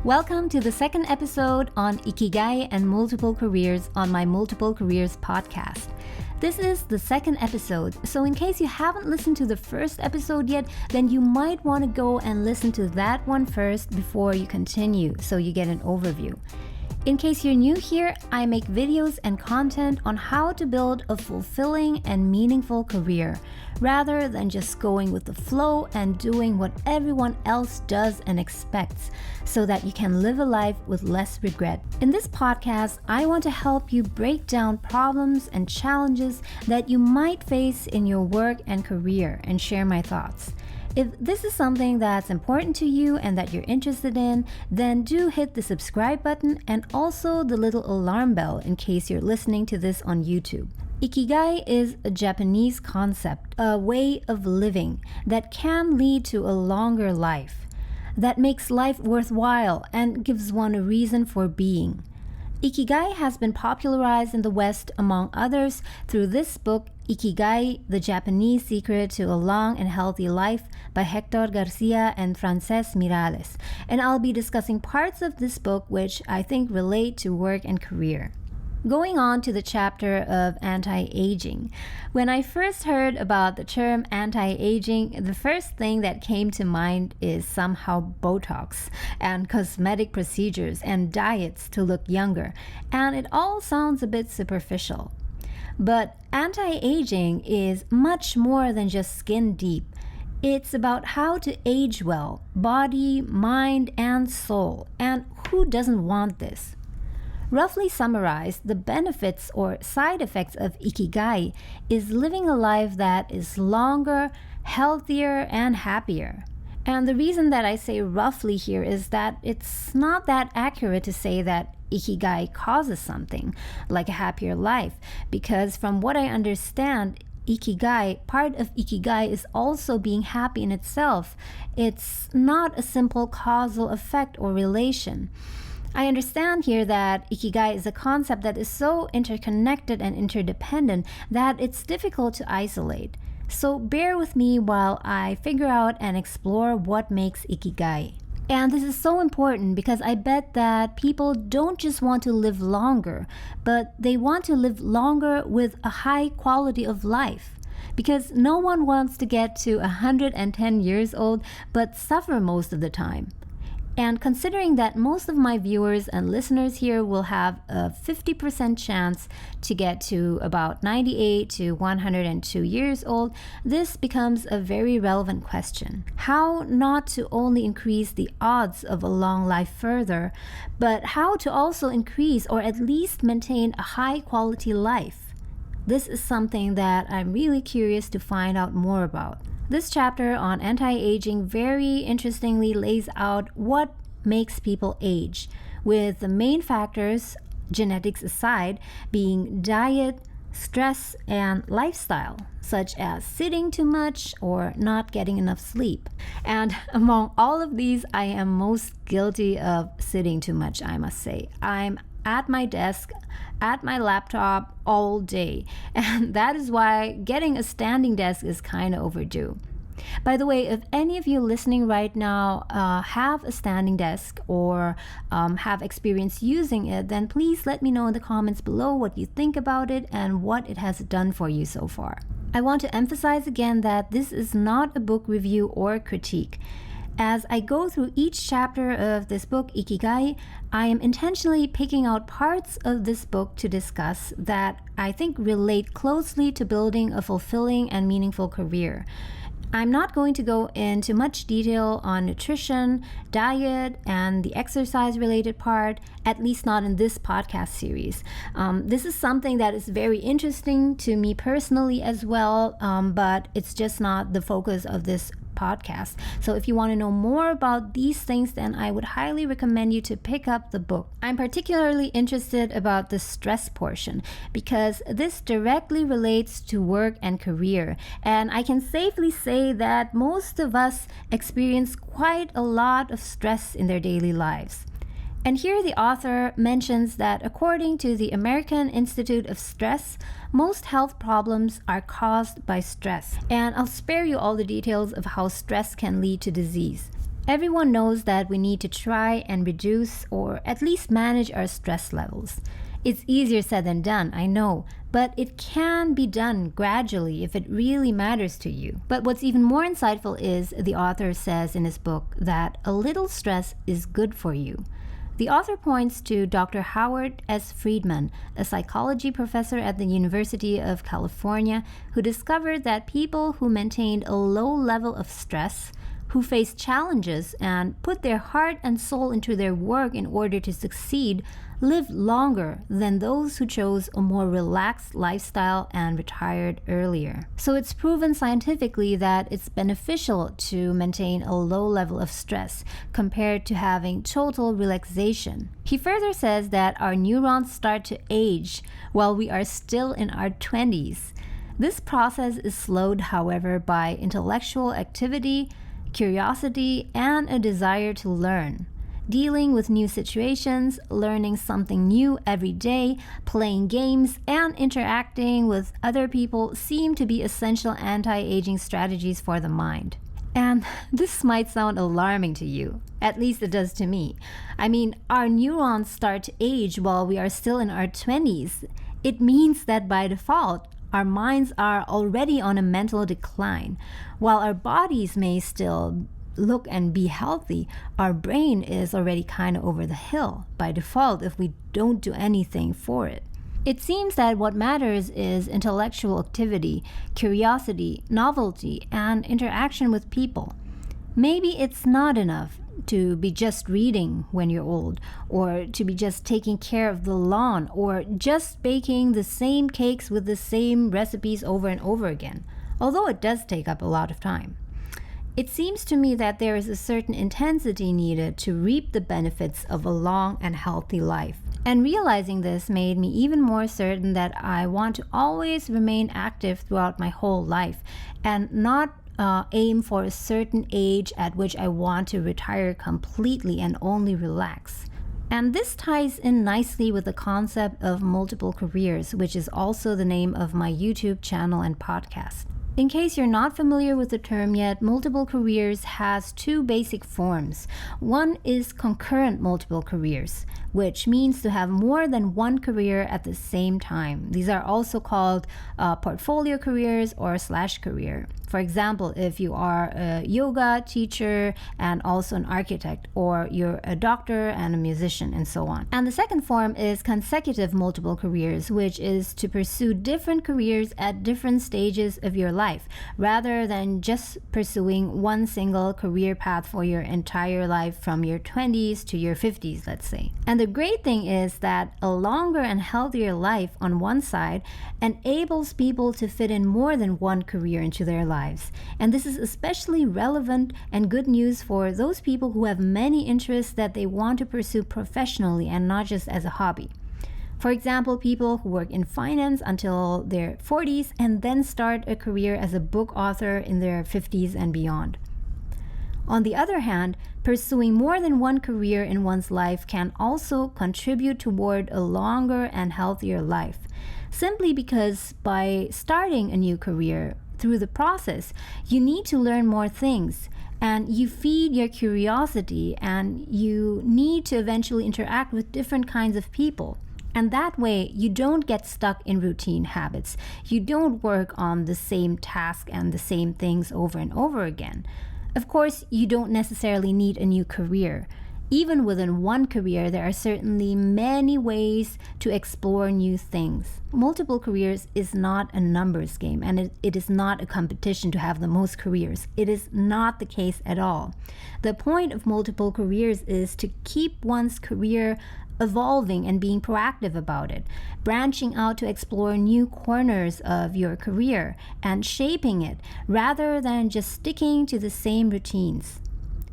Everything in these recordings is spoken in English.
Welcome to the second episode on Ikigai and multiple careers on my Multiple Careers podcast. This is the second episode, so in case you haven't listened to the first episode yet, then you might want to go and listen to that one first before you continue, so you get an overview. In case you're new here, I make videos and content on how to build a fulfilling and meaningful career, rather than just going with the flow and doing what everyone else does and expects, so that you can live a life with less regret. In this podcast, I want to help you break down problems and challenges that you might face in your work and career and share my thoughts. If this is something that's important to you and that you're interested in, then do hit the subscribe button and also the little alarm bell in case you're listening to this on YouTube. Ikigai is a Japanese concept, a way of living that can lead to a longer life, that makes life worthwhile and gives one a reason for being. Ikigai has been popularized in the West, among others, through this book, Ikigai, The Japanese Secret to a Long and Healthy Life by Hector Garcia and Frances Miralles. And I'll be discussing parts of this book which I think relate to work and career. Going on to the chapter of anti-aging. When I first heard about the term anti-aging, the first thing that came to mind is somehow Botox and cosmetic procedures and diets to look younger, and it all sounds a bit superficial. But anti-aging is much more than just skin deep. It's about how to age well, body, mind, and soul, and who doesn't want this? Roughly summarized, the benefits or side effects of Ikigai is living a life that is longer, healthier, and happier. And the reason that I say roughly here is that it's not that accurate to say that Ikigai causes something, like a happier life, because from what I understand, part of Ikigai is also being happy in itself. It's not a simple causal effect or relation. I understand here that Ikigai is a concept that is so interconnected and interdependent that it's difficult to isolate. So bear with me while I figure out and explore what makes Ikigai. And this is so important because I bet that people don't just want to live longer, but they want to live longer with a high quality of life. Because no one wants to get to 110 years old but suffer most of the time. And considering that most of my viewers and listeners here will have a 50% chance to get to about 98 to 102 years old, this becomes a very relevant question. How not to only increase the odds of a long life further, but how to also increase or at least maintain a high quality life? This is something that I'm really curious to find out more about. This chapter on anti-aging very interestingly lays out what makes people age, with the main factors, genetics aside, being diet, stress, and lifestyle, such as sitting too much or not getting enough sleep. And among all of these, I am most guilty of sitting too much, I must say. I'm at my desk, at my laptop all day. And that is why getting a standing desk is kind of overdue. By the way, if any of you listening right now have a standing desk or have experience using it, then please let me know in the comments below what you think about it and what it has done for you so far. I want to emphasize again that this is not a book review or critique. As I go through each chapter of this book, Ikigai, I am intentionally picking out parts of this book to discuss that I think relate closely to building a fulfilling and meaningful career. I'm not going to go into much detail on nutrition, diet, and the exercise-related part, at least not in this podcast series. This is something that is very interesting to me personally as well, but it's just not the focus of this podcast. So if you want to know more about these things, then I would highly recommend you to pick up the book. I'm particularly interested about the stress portion because this directly relates to work and career. And I can safely say that most of us experience quite a lot of stress in their daily lives. And here the author mentions that according to the American Institute of Stress, most health problems are caused by stress. And I'll spare you all the details of how stress can lead to disease. Everyone knows that we need to try and reduce or at least manage our stress levels. It's easier said than done, I know, but it can be done gradually if it really matters to you. But what's even more insightful is the author says in his book that a little stress is good for you. The author points to Dr. Howard S. Friedman, a psychology professor at the University of California, who discovered that people who maintained a low level of stress, who faced challenges and put their heart and soul into their work in order to succeed, lived longer than those who chose a more relaxed lifestyle and retired earlier. So it's proven scientifically that it's beneficial to maintain a low level of stress compared to having total relaxation. He further says that our neurons start to age while we are still in our 20s. This process is slowed, however, by intellectual activity, curiosity, and a desire to learn. Dealing with new situations, learning something new every day, playing games, and interacting with other people seem to be essential anti-aging strategies for the mind. And this might sound alarming to you. At least it does to me. I mean, our neurons start to age while we are still in our 20s. It means that by default, our minds are already on a mental decline. While our bodies may still look and be healthy, our brain is already kind of over the hill by default if we don't do anything for it. It seems that what matters is intellectual activity, curiosity, novelty, and interaction with people. Maybe it's not enough to be just reading when you're old, or to be just taking care of the lawn, or just baking the same cakes with the same recipes over and over again, although it does take up a lot of time. It seems to me that there is a certain intensity needed to reap the benefits of a long and healthy life. And realizing this made me even more certain that I want to always remain active throughout my whole life and not aim for a certain age at which I want to retire completely and only relax. And this ties in nicely with the concept of multiple careers, which is also the name of my YouTube channel and podcast. In case you're not familiar with the term yet, multiple careers has two basic forms. One is concurrent multiple careers, which means to have more than one career at the same time. These are also called portfolio careers or slash career. For example, if you are a yoga teacher and also an architect, or you're a doctor and a musician, and so on. And the second form is consecutive multiple careers, which is to pursue different careers at different stages of your life, rather than just pursuing one single career path for your entire life from your 20s to your 50s, let's say. And the great thing is that a longer and healthier life on one side enables people to fit in more than one career into their lives. And this is especially relevant and good news for those people who have many interests that they want to pursue professionally and not just as a hobby. For example, people who work in finance until their 40s and then start a career as a book author in their 50s and beyond. On the other hand, pursuing more than one career in one's life can also contribute toward a longer and healthier life, simply because by starting a new career, through the process, you need to learn more things, and you feed your curiosity, and you need to eventually interact with different kinds of people. And that way, you don't get stuck in routine habits. You don't work on the same task and the same things over and over again. Of course, you don't necessarily need a new career. Even within one career, there are certainly many ways to explore new things. Multiple careers is not a numbers game, and it is not a competition to have the most careers. It is not the case at all. The point of multiple careers is to keep one's career evolving and being proactive about it, branching out to explore new corners of your career and shaping it rather than just sticking to the same routines.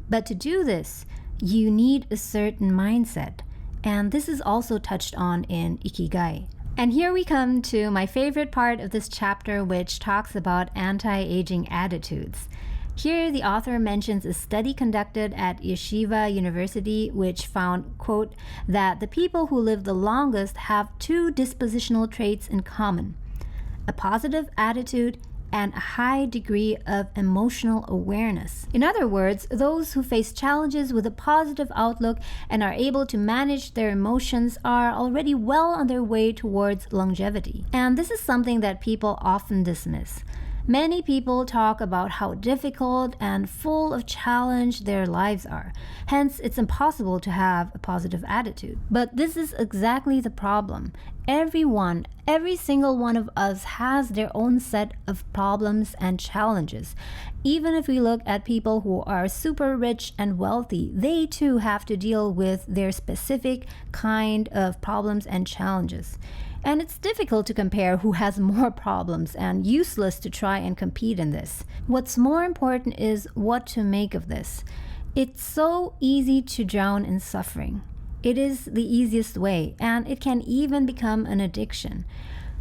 But to do this, you need a certain mindset, and this is also touched on in Ikigai. And here we come to my favorite part of this chapter, which talks about anti-aging attitudes. Here, the author mentions a study conducted at Yeshiva University, which found, quote, that the people who live the longest have two dispositional traits in common: a positive attitude and a high degree of emotional awareness. In other words, those who face challenges with a positive outlook and are able to manage their emotions are already well on their way towards longevity. And this is something that people often dismiss. Many people talk about how difficult and full of challenge their lives are. Hence, it's impossible to have a positive attitude. But this is exactly the problem. Every single one of us has their own set of problems and challenges. Even if we look at people who are super rich and wealthy, they too have to deal with their specific kind of problems and challenges. And it's difficult to compare who has more problems and useless to try and compete in this. What's more important is what to make of this. It's so easy to drown in suffering. It is the easiest way, and it can even become an addiction.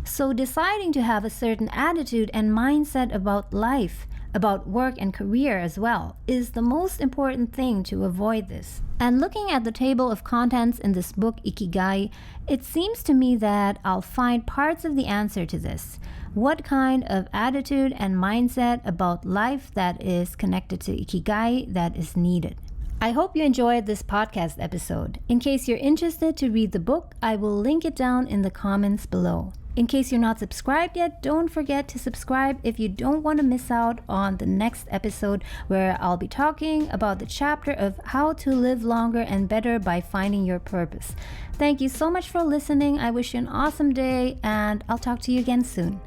So deciding to have a certain attitude and mindset about life, about work and career as well, is the most important thing to avoid this. And looking at the table of contents in this book, Ikigai, it seems to me that I'll find parts of the answer to this. What kind of attitude and mindset about life that is connected to Ikigai that is needed. I hope you enjoyed this podcast episode. In case you're interested to read the book, I will link it down in the comments below. In case you're not subscribed yet, don't forget to subscribe if you don't want to miss out on the next episode where I'll be talking about the chapter of how to live longer and better by finding your purpose. Thank you so much for listening. I wish you an awesome day, and I'll talk to you again soon.